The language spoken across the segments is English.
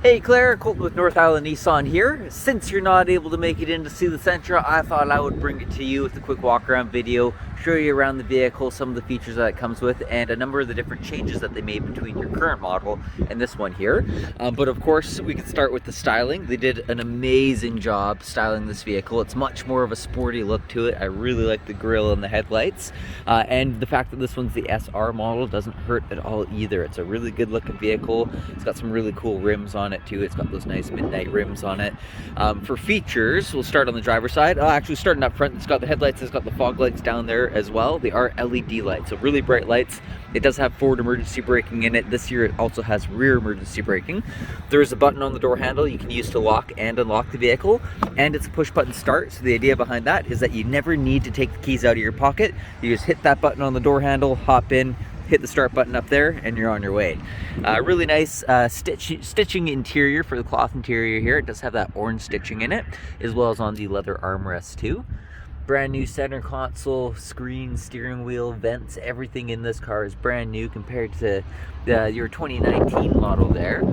Hey Claire, Colton with North Island Nissan here. Since you're not able to make it in to see the Sentra, I thought I would bring it to you with a quick walk around video, show you around the vehicle, some of the features that it comes with, and a number of the different changes that they made between your current model and this one here. But of course, we can start with the styling. They did an amazing job styling this vehicle. It's much more of a sporty look to it. I really like the grille and the headlights. And the fact that this one's the SR model doesn't hurt at all either. It's a really good looking vehicle. It's got some really cool rims on it too. It's got those nice midnight rims on it. For features, we'll start on the driver's side. Actually, starting up front, it's got the headlights, it's got the fog lights down there as well. They are LED lights, so really bright lights. It does have forward emergency braking in it. This year it also has rear emergency braking. There is a button on the door handle you can use to lock and unlock the vehicle, and it's a push button start. So the idea behind that is that you never need to take the keys out of your pocket. You just hit that button on the door handle, hop in, hit the start button up there, and you're on your way. Really nice stitching interior for the cloth interior here. It does have that orange stitching in it, as well as on the leather armrest too. Brand new center console, screen, steering wheel, vents, everything in this car is brand new compared to your 2019 model there.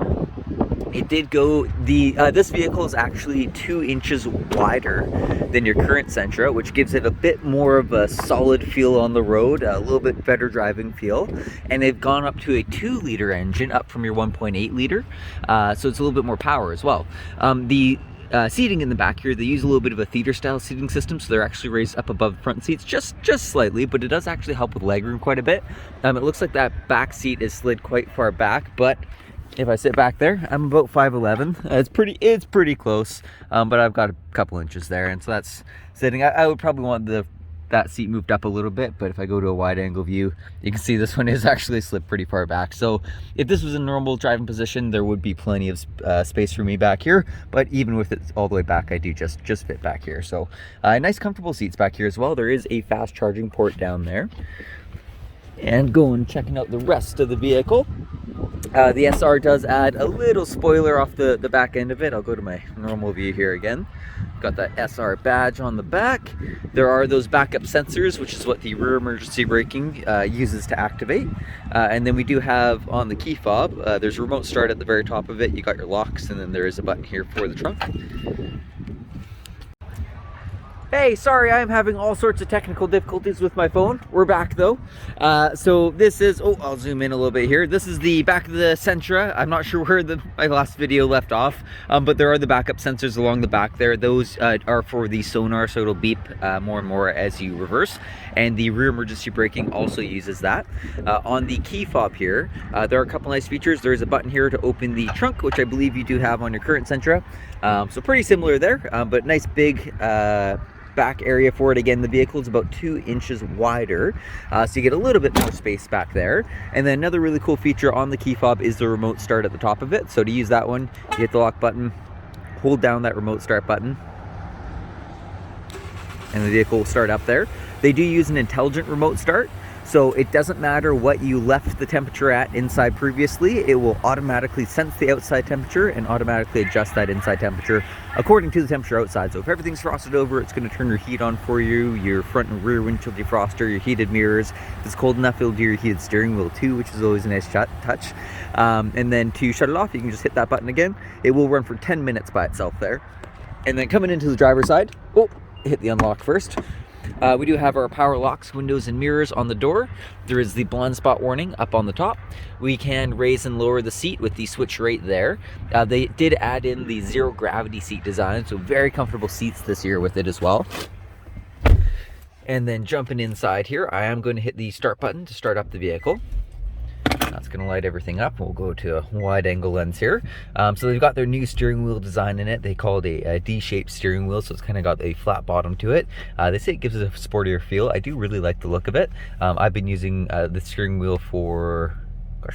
It did go, this vehicle is actually 2 inches wider than your current Sentra, which gives it a bit more of a solid feel on the road, a little bit better driving feel. And they've gone up to a 2-liter engine, up from your 1.8 liter, so it's a little bit more power as well. The seating in the back here, they use a little bit of a theater style seating system, so they're actually raised up above the front seats just slightly, but it does actually help with legroom quite a bit. It looks like that back seat is slid quite far back, but if I sit back there, I'm about 5'11". It's pretty close, but I've got a couple inches there, and so that's sitting. I would probably want that seat moved up a little bit, but if I go to a wide angle view, you can see this one is actually slipped pretty far back. So if this was a normal driving position, there would be plenty of space for me back here, but even with it all the way back, I do just fit back here. So nice comfortable seats back here as well. There is a fast charging port down there. And going checking out the rest of the vehicle, the SR does add a little spoiler off the back end of it. I'll go to my normal view here again. Got that SR badge on the back. There are those backup sensors, which is what the rear emergency braking uses to activate. And then we do have on the key fob, there's a remote start at the very top of it. You got your locks, and then there is a button here for the trunk. Hey, sorry, I'm having all sorts of technical difficulties with my phone. We're back though. So this is, I'll zoom in a little bit here. This is the back of the Sentra. I'm not sure where my last video left off, but there are the backup sensors along the back there. Those are for the sonar, so it'll beep more and more as you reverse. And the rear emergency braking also uses that. On the key fob here, there are a couple nice features. There is a button here to open the trunk, which I believe you do have on your current Sentra. So pretty similar there, but nice big back area for it. Again, the vehicle is about 2 inches wider, so you get a little bit more space back there. And then another really cool feature on the key fob is the remote start at the top of it. So to use that one, you hit the lock button, hold down that remote start button, and the vehicle will start up there. They do use an intelligent remote start, so it doesn't matter what you left the temperature at inside previously. It will automatically sense the outside temperature and automatically adjust that inside temperature according to the temperature outside. So if everything's frosted over, it's going to turn your heat on for you, your front and rear windshield defroster, your heated mirrors. If it's cold enough, it'll do your heated steering wheel too, which is always a nice touch. And then to shut it off, you can just hit that button again. It will run for 10 minutes by itself there. And then coming into the driver's side, hit the unlock first. We do have our power locks, windows, and mirrors on the door. There is the blind spot warning up on the top. We can raise and lower the seat with the switch right there. They did add in the zero gravity seat design, so very comfortable seats this year with it as well. And then jumping inside here, I am going to hit the start button to start up the vehicle. That's going to light everything up. We'll go to a wide angle lens here. So they've got their new steering wheel design in it. They call it a D-shaped steering wheel, so it's kind of got a flat bottom to it. They say it gives it a sportier feel. I do really like the look of it. I've been using the steering wheel for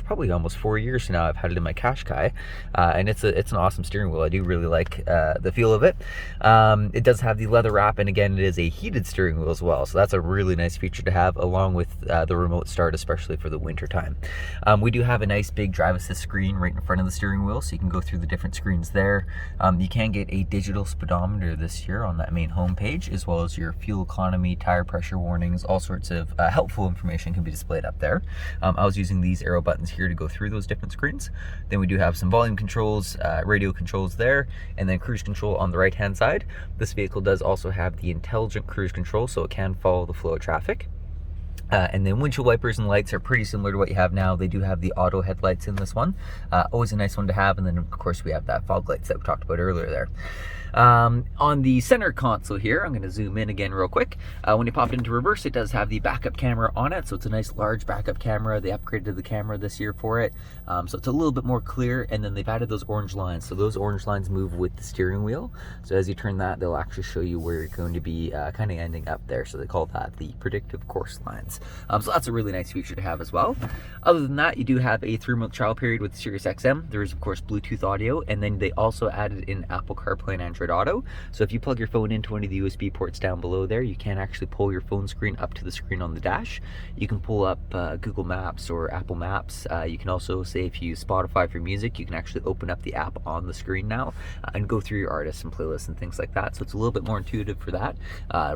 probably almost 4 years now. I've had it in my Qashqai, and it's an awesome steering wheel. I do really like the feel of it. It does have the leather wrap, and again, it is a heated steering wheel as well, so that's a really nice feature to have, along with the remote start, especially for the winter time. We do have a nice big drive assist screen right in front of the steering wheel, so you can go through the different screens there. You can get a digital speedometer this year on that main home page, as well as your fuel economy, tire pressure warnings, all sorts of helpful information can be displayed up there. I was using these arrow buttons buttons here to go through those different screens. Then we do have some volume controls, radio controls there, and then cruise control on the right hand side. This vehicle does also have the intelligent cruise control, so it can follow the flow of traffic. And then windshield wipers and lights are pretty similar to what you have now. They do have the auto headlights in this one. Always a nice one to have. And then of course we have that fog lights that we talked about earlier there. On the center console here, I'm going to zoom in again real quick. When you pop it into reverse, it does have the backup camera on it. So it's a nice large backup camera. They upgraded the camera this year for it. So it's a little bit more clear. And then they've added those orange lines. So those orange lines move with the steering wheel. So as you turn that, they'll actually show you where you're going to be kind of ending up there. So they call that the predictive course lines. So that's a really nice feature to have as well. Other than that, you do have a 3-month trial period with Sirius XM. There is of course Bluetooth audio, and then they also added in Apple CarPlay and Android Auto. So if you plug your phone into one of the USB ports down below there, you can actually pull your phone screen up to the screen on the dash. You can pull up Google Maps or Apple Maps. You can also say if you use Spotify for music, you can actually open up the app on the screen now and go through your artists and playlists and things like that. So it's a little bit more intuitive for that.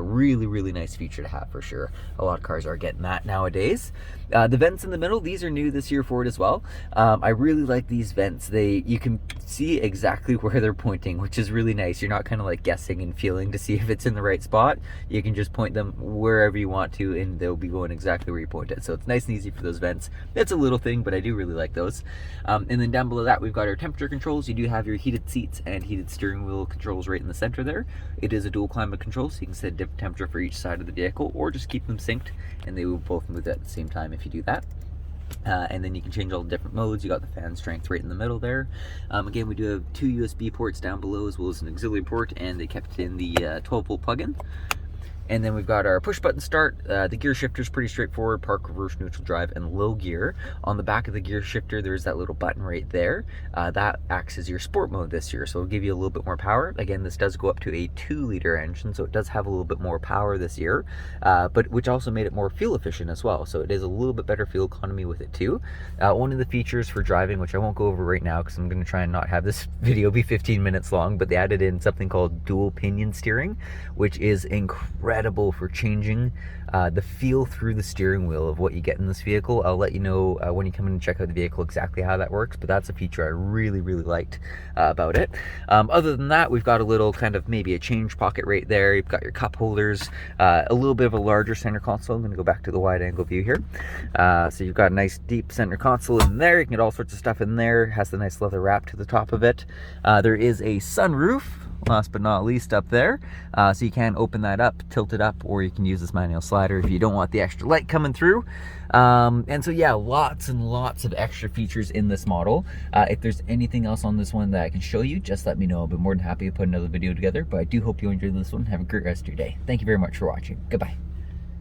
Really nice feature to have for sure. A lot of cars are getting that nowadays. The vents in the middle, these are new this year for it as well. I really like these vents. You can see exactly where they're pointing, which is really nice. You're not kind of like guessing and feeling to see if it's in the right spot. You can just point them wherever you want to and they'll be going exactly where you point it. So it's nice and easy for those vents. It's a little thing, but I do really like those. And then down below that, we've got our temperature controls. You do have your heated seats and heated steering wheel controls right in the center there. It is a dual climate control, so you can set a different temperature for each side of the vehicle or just keep them synced and they will both move at the same time if you do that. And then you can change all the different modes. You got the fan strength right in the middle there. Again, we do have 2 USB ports down below as well as an auxiliary port, and they kept it in the 12-volt plug-in. And then we've got our push button start. The gear shifter is pretty straightforward: park, reverse, neutral, drive, and low gear. On the back of the gear shifter, there's that little button right there. That acts as your sport mode this year, so it'll give you a little bit more power. Again, this does go up to a 2-liter engine, so it does have a little bit more power this year, but which also made it more fuel efficient as well. So it is a little bit better fuel economy with it too. One of the features for driving, which I won't go over right now because I'm going to try and not have this video be 15 minutes long, but they added in something called dual pinion steering, which is incredible for changing the feel through the steering wheel of what you get in this vehicle. I'll let you know when you come in and check out the vehicle exactly how that works, but that's a feature I really liked about it. Other than that, we've got a little kind of maybe a change pocket right there. You've got your cup holders, a little bit of a larger center console. I'm going to go back to the wide angle view here. So you've got a nice deep center console in there. You can get all sorts of stuff in there. It has the nice leather wrap to the top of it. There is a sunroof, last but not least, up there, so you can open that up, tilt it up, or you can use this manual slider if you don't want the extra light coming through. And so yeah, lots and lots of extra features in this model. If there's anything else on this one that I can show you, just let me know. I'll be more than happy to put another video together, but I do hope you enjoyed this one. Have a great rest of your day. Thank you very much for watching. Goodbye.